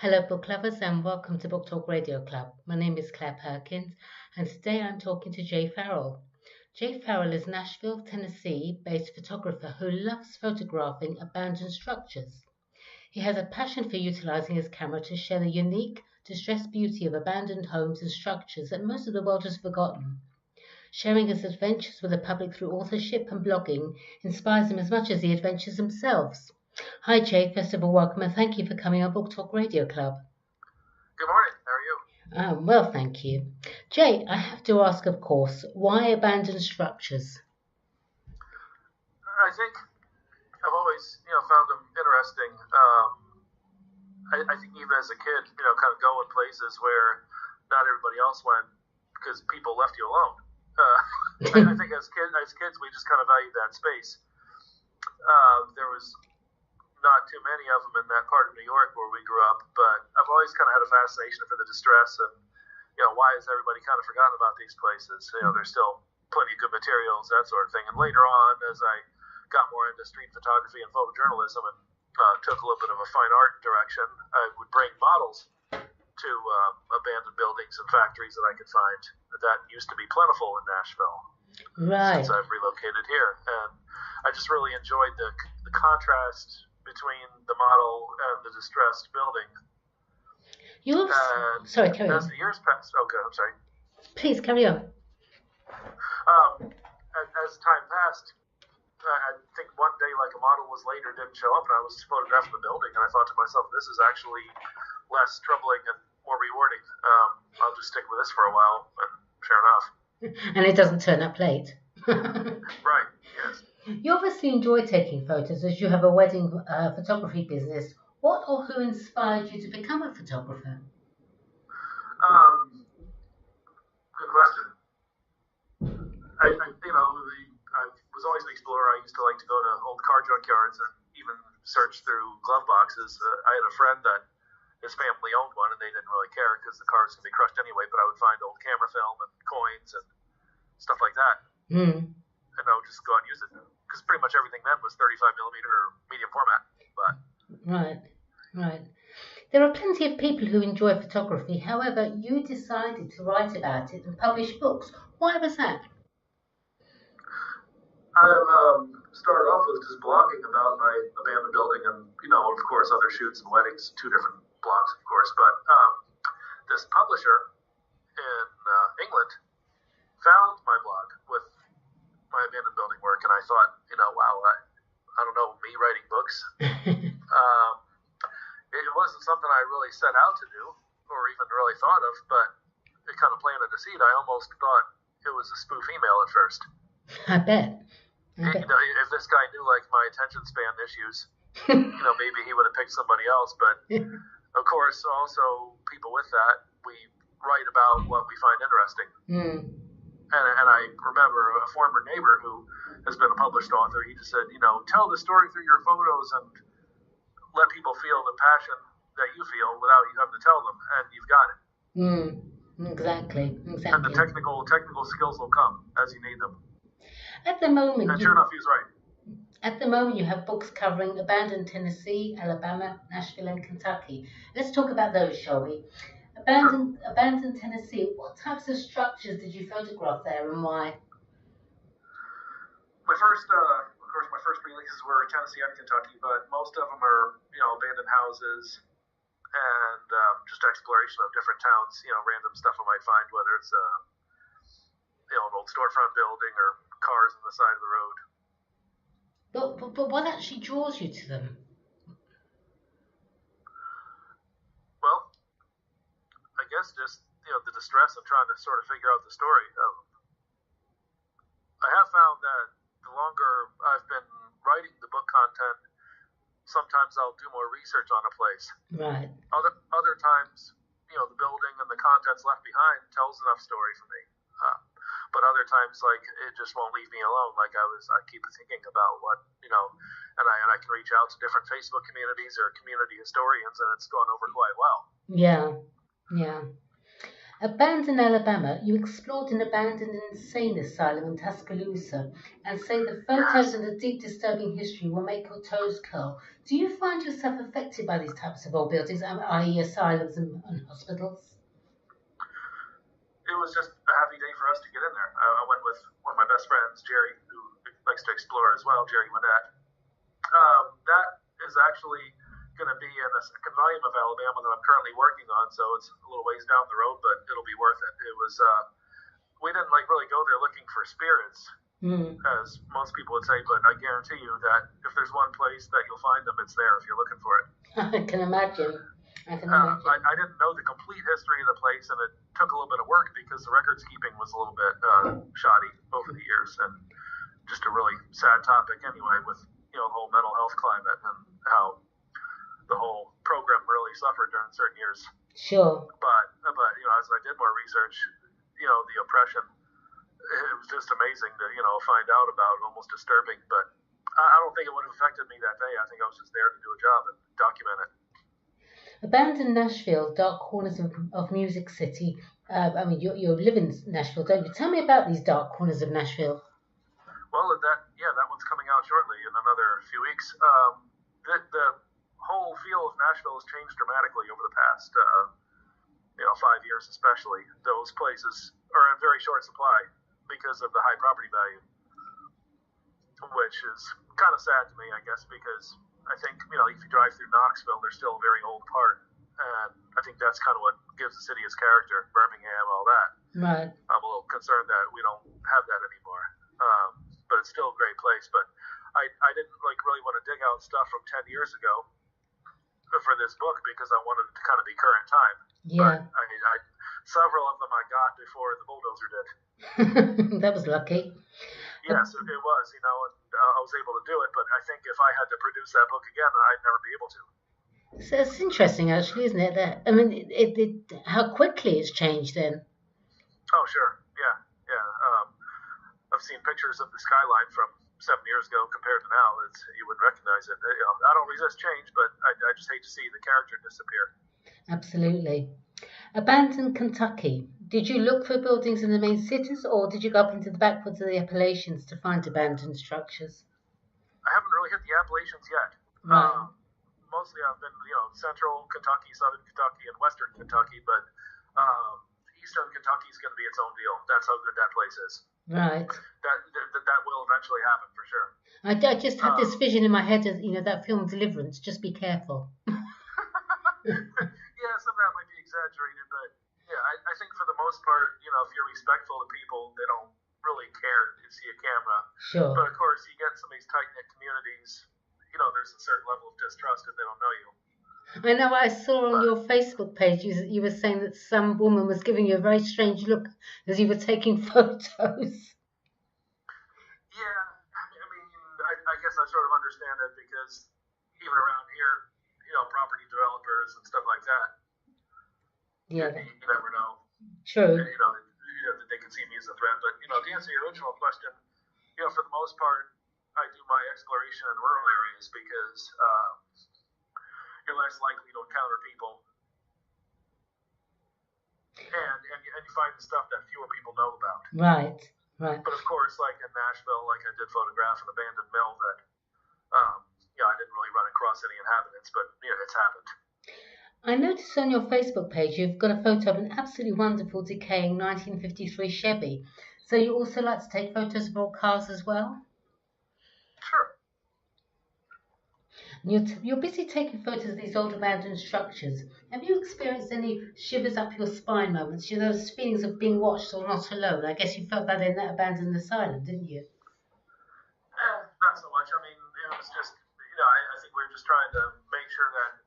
Hello, book lovers, and welcome to Book Talk Radio Club. My name is Claire Perkins, and today I'm talking to Jay Farrell. Jay Farrell is a Nashville, Tennessee based photographer who loves photographing abandoned structures. He has a passion for utilizing his camera to share the unique, distressed beauty of abandoned homes and structures that most of the world has forgotten. Sharing his adventures with the public through authorship and blogging inspires him as much as the adventures themselves. Hi, Jay. First of all, welcome and thank you for coming on Book Talk Radio Club. Good morning. How are you? Well, thank you. Jay, I have to ask, of course, why abandoned structures? I think I've always, found them interesting. I think even as a kid, kind of going places where not everybody else went because people left you alone. I think as kids, we just kind of valued that space. There was not too many of them in that part of New York where we grew up, but I've always kind of had a fascination for the distress and, why is everybody kind of forgotten about these places? There's still plenty of good materials, that sort of thing. And later on, as I got more into street photography and photojournalism and took a little bit of a fine art direction, I would bring models to abandoned buildings and factories that I could find. That used to be plentiful in Nashville. Right. Since I've relocated here. And I just really enjoyed the contrast between the model and the distressed building. Sorry, carry on. As the years passed, I'm sorry. Please, carry on. As time passed, I think one day, like a model was late or didn't show up, and I was photographing the building, and I thought to myself, this is actually less troubling and more rewarding. I'll just stick with this for a while, and sure enough. And it doesn't turn up late. Right, yes. You obviously enjoy taking photos as you have a wedding photography business. What or who inspired you to become a photographer? Good question. I was always an explorer. I used to like to go to old car junkyards and even search through glove boxes. I had a friend that his family owned one, and they didn't really care because the car was going to be crushed anyway, but I would find old camera film and coins and stuff like that. Mm. And I would just go out and use it. Because pretty much everything then was 35 millimeter or medium format. But Right. There are plenty of people who enjoy photography. However, you decided to write about it and publish books. Why was that? I started off with just blogging about my abandoned building and, of course, other shoots and weddings. Two different blogs, of course. But this publisher in England found my blog with my abandoned building work, and I thought, wow, I don't know, me writing books. It wasn't something I really set out to do or even really thought of, but it kind of planted a seed. I almost thought it was a spoof email at first. I bet. If this guy knew like my attention span issues, maybe he would have picked somebody else. But of course, also people with that, we write about what we find interesting. Mm. And I remember a former neighbor who has been a published author. He just said, tell the story through your photos and let people feel the passion that you feel without you having to tell them, and you've got it. Exactly. And the technical skills will come as you need them. At the moment, and sure enough, he was right. At the moment, you have books covering abandoned Tennessee, Alabama, Nashville, and Kentucky. Let's talk about those, shall we? Abandoned Tennessee. What types of structures did you photograph there, and why? My first releases were Tennessee and Kentucky, but most of them are, abandoned houses and just exploration of different towns. Random stuff I might find, whether it's an old storefront building or cars on the side of the road. But what actually draws you to them? Well, I guess just the distress of trying to sort of figure out the story. I have found that the longer I've been writing the book content, sometimes I'll do more research on a place. Right. Other times, the building and the contents left behind tells enough story for me. But other times, like, it just won't leave me alone. Like I keep thinking about what, and I can reach out to different Facebook communities or community historians, and it's gone over quite well. Yeah. At Benton Alabama, you explored an abandoned insane asylum in Tuscaloosa and say the photos Yes, and the deep disturbing history will make your toes curl. Do you find yourself affected by these types of old buildings, i.e. asylums and hospitals? it was just a happy day for us to get in there. I went with one of my best friends, Jerry, who likes to explore as well, Jerry Manette. That is actually going to be in a second volume of Alabama that I'm currently working on, so it's a little ways down the road, but it'll be worth it. It was we didn't like really go there looking for spirits, Mm. as most people would say, but I guarantee you that if there's one place that you'll find them, it's there if you're looking for it. I can imagine. I can imagine. I didn't know the complete history of the place, and it took a little bit of work because the records keeping was a little bit shoddy over the years, and just a really sad topic anyway, with the whole mental health climate and how the whole program really suffered during certain years. Sure. But as I did more research, the oppression, it was just amazing to find out about it, almost disturbing. But I don't think it would have affected me that day. I think I was just there to do a job and document it. Abandoned Nashville, dark corners of Music City. I mean, you live in Nashville, don't you? Tell me about these dark corners of Nashville. Well, that one's coming out shortly in another few weeks. The whole feel of Nashville has changed dramatically over the past 5 years, especially. Those places are in very short supply because of the high property value, which is kind of sad to me, I guess, because I think if you drive through Knoxville, there's still a very old part, and I think that's kind of what gives the city its character. Birmingham, all that. Right. I'm a little concerned that we don't have that anymore. But it's still a great place. But I didn't really want to dig out stuff from 10 years ago for this book because I wanted it to kind of be current time. Yeah. But several of them I got before the bulldozer did. That was lucky. Yes, it was, and I was able to do it. But I think if I had to produce that book again, I'd never be able to. So it's interesting, actually, isn't it? That I mean, how quickly it's changed then. Oh, sure. Yeah. I've seen pictures of the skyline from 7 years ago compared to now. You wouldn't recognize it. I don't resist change, but I just hate to see the character disappear. Absolutely. Abandoned Kentucky. Did you look for buildings in the main cities, or did you go up into the backwoods of the Appalachians to find abandoned structures? I haven't really hit the Appalachians yet. Right. Mostly I've been, central Kentucky, southern Kentucky, and western Kentucky, but eastern Kentucky is going to be its own deal. That's how good that place is. Right. That will eventually happen for sure. I just had this vision in my head of that film Deliverance. Just be careful. Yeah, some of that might be exaggerated, but yeah, I think for the most part, if you're respectful to people, they don't really care to see a camera. Sure. But of course, you get some of these tight-knit communities, there's a certain level of distrust if they don't know you. I know I saw on your Facebook page you were saying that some woman was giving you a very strange look as you were taking photos. Yeah, I guess I sort of understand it because even around here, property developers and stuff like that, Yeah. you never know. True. That they can see me as a threat. But to answer your original question, for the most part, I do my exploration in rural areas because you're less likely to encounter people, and you find the stuff that fewer people know about. Right. But of course, like in Nashville, I did photograph an abandoned mill that, I didn't really run across any inhabitants, but it's happened. I noticed on your Facebook page you've got a photo of an absolutely wonderful decaying 1953 Chevy. So you also like to take photos of old cars as well? Sure. You're busy taking photos of these old abandoned structures. Have you experienced any shivers up your spine moments? Those feelings of being watched or not alone. I guess you felt that in that abandoned asylum, didn't you? Not so much. It was just, I think we were just trying to make sure that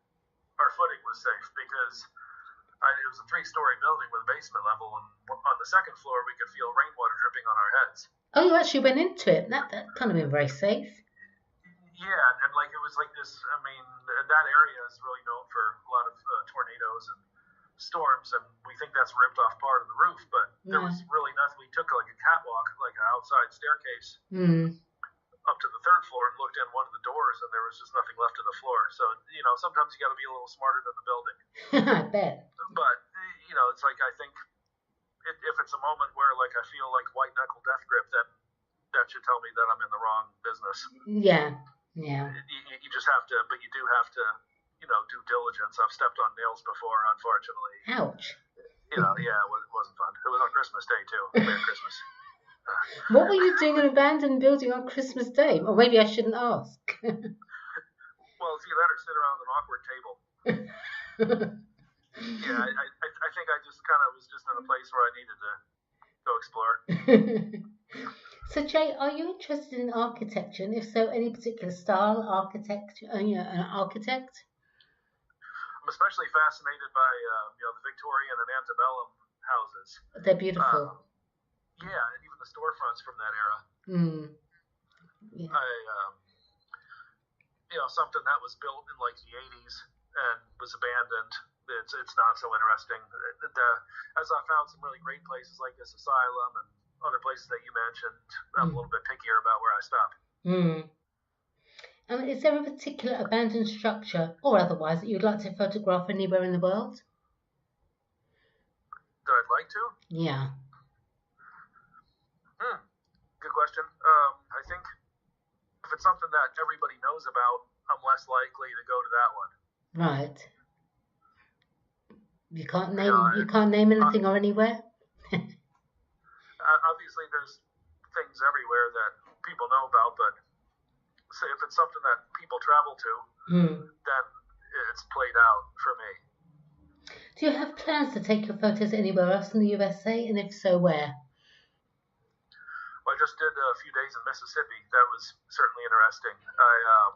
our footing was safe because it was a 3-story building with a basement level, and on the second floor we could feel rainwater dripping on our heads. Oh, you actually went into it. That can't have been very safe. Yeah, and it was like this. That area is really known for a lot of tornadoes and storms, and we think that's a ripped off part of the roof, but there was really nothing. We took a catwalk, like an outside staircase, up to the 3rd floor and looked in one of the doors, and there was just nothing left of the floor. So sometimes you got to be a little smarter than the building. I bet. But it's like I think if it's a moment where like I feel like white knuckle death grip, then that should tell me that I'm in the wrong business. Yeah. You just have to, but you do have to, due diligence. I've stepped on nails before, unfortunately. Ouch. Yeah, it wasn't fun. It was on Christmas Day too. Merry Christmas. What were you doing in an abandoned building on Christmas Day? Or maybe I shouldn't ask. Well, it's either that or sit around an awkward table. Yeah, I think I just kind of was just in a place where I needed to go explore. So, Jay, are you interested in architecture? And if so, any particular style, architecture? An architect? I'm especially fascinated by the Victorian and antebellum houses. They're beautiful. Yeah, and even the storefronts from that era. Yeah. Something that was built in like the 80s and was abandoned. It's not so interesting. As I found some really great places like this asylum and other places that you mentioned, I'm a little bit pickier about where I stop. Is there a particular abandoned structure or otherwise that you'd like to photograph anywhere in the world? That I'd like to? Yeah. Good question. I think if it's something that everybody knows about, I'm less likely to go to that one. Right. You can't name anything or anywhere? Obviously, there's things everywhere that people know about, but say if it's something that people travel to, then it's played out for me. Do you have plans to take your photos anywhere else in the USA, and if so, where? Well, I just did a few days in Mississippi. That was certainly interesting. I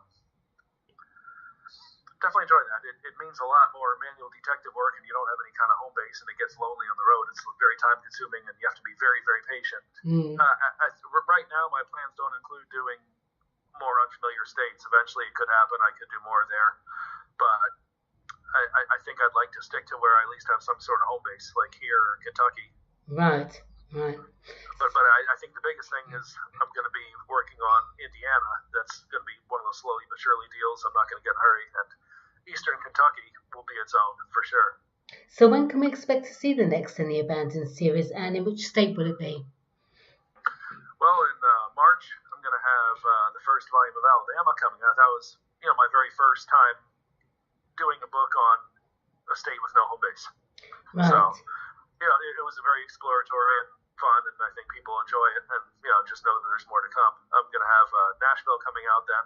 definitely enjoyed that. It means a lot more manual detective work, and you don't have any kind of home base, and it gets lonely on the road. It's very time consuming, and you have to be very, very patient. Right now, my plans don't include doing more unfamiliar states. Eventually, it could happen. I could do more there, but I think I'd like to stick to where I at least have some sort of home base, like here or Kentucky. Right. But I think the biggest thing is I'm going to be working on Indiana. That's going to be one of those slowly but surely deals. I'm not going to get in a hurry. And Eastern Kentucky will be its own for sure. So when can we expect to see the next in the Abandoned series, and in which state will it be? Well, in March, I'm going to have the first volume of Alabama coming out. That was, my very first time doing a book on a state with no home base. Right. So, it was a very exploratory and fun, and I think people enjoy it. And just know that there's more to come. I'm going to have Nashville coming out then.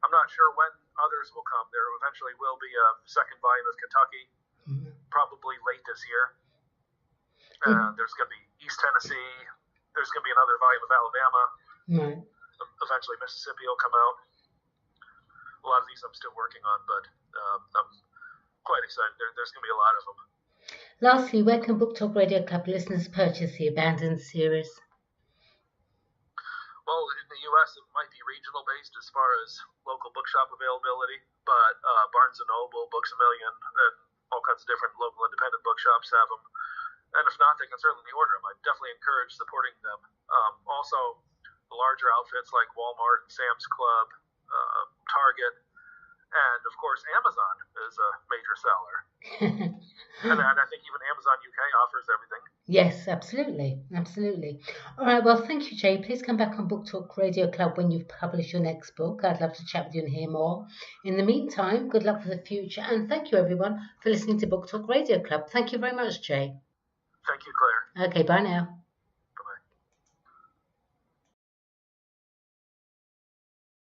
I'm not sure when others will come. There eventually will be a second volume of Kentucky, probably late this year. There's going to be East Tennessee. There's going to be another volume of Alabama. Eventually Mississippi will come out. A lot of these I'm still working on, but I'm quite excited. There's going to be a lot of them. Lastly, where can Book Talk Radio Club listeners purchase the Abandoned series? Well, in the U.S., it might be regional based as far as local bookshop availability, but Barnes & Noble, Books A Million, and all kinds of different local independent bookshops have them. And if not, they can certainly order them. I definitely encourage supporting them. Also, the larger outfits like Walmart and Sam's Club, Target, and of course, Amazon is a major seller. And I think even Amazon UK offers everything. Yes, absolutely. All right, well, thank you, Jay. Please come back on Book Talk Radio Club when you've published your next book. I'd love to chat with you and hear more. In the meantime, good luck for the future, and thank you, everyone, for listening to Book Talk Radio Club. Thank you very much, Jay. Thank you, Claire. Okay, bye now.